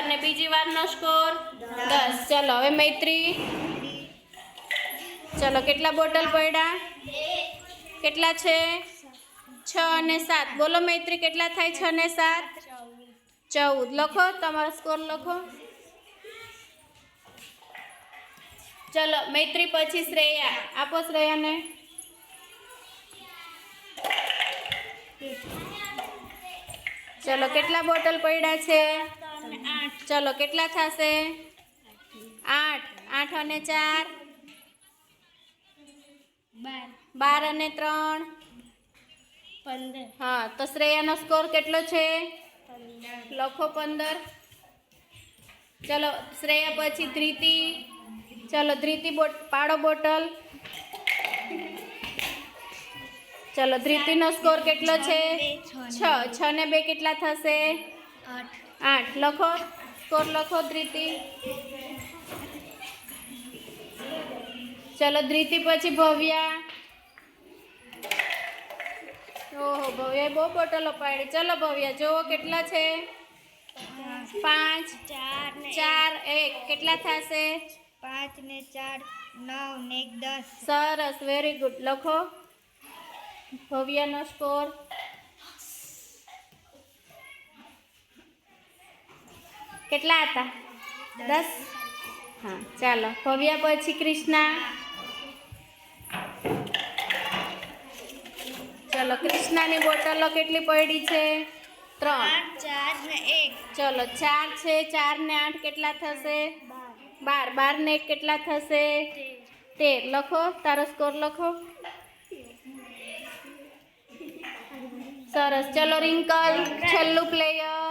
અને બીજી વારનો સ્કોર 10. ચલો હવે મૈત્રી, ચલો કેટલા બોટલ પડ્યા? કેટલા છે? 6 અને 7. બોલો મૈત્રી, કેટલા થાય 6 અને 7? 14. લખો તમારો સ્કોર લખો. ચલો મૈત્રી પછી શ્રેયા, આપો શ્રેયાને. ચલો કેટલા બોટલ પડ્યા છે? ચલો કેટલા થશે? 8. 8 અને 4? 12 અને 3? 15. હા, તો શ્રેયાનો સ્કોર કેટલો છે? લખો 15. ચલો શ્રેયા પછી ધૃતિ. ચલો ધૃતિ, પાડો બોટલ. ચલો ધૃતિનો સ્કોર કેટલો છે? 6. 6 ને 2 કેટલા થશે? 8. લખો સ્કોર લખો ધૃતિ. ચલો ધૃતિ પછી ભવ્યા. ઓહો, ભવ્યાએ બહુ બોટલો પાડી. ચલો ભવ્યા જોવો કેટલા છે? 5. 4 1 કેટલા થશે? 5 ને 4 9 ને 1 10. સરસ, વેરી ગુડ. લખો ભવ્યાનો સ્કોર. કેટલા હતા? 10. હા, ચાલો ભવ્યા પછી કૃષ્ણા. ચલો કૃષ્ણાની બોટલો કેટલી પડી છે? 3. 4 ને 1 ચલો 4 છે, 4 ને 8 કેટલા થશે? 12. 12 ને 1 કેટલા થશે? 13. લખો તારો સ્કોર લખો. સરસ. ચલો રિંકલ છેલ્લું પ્લેયર.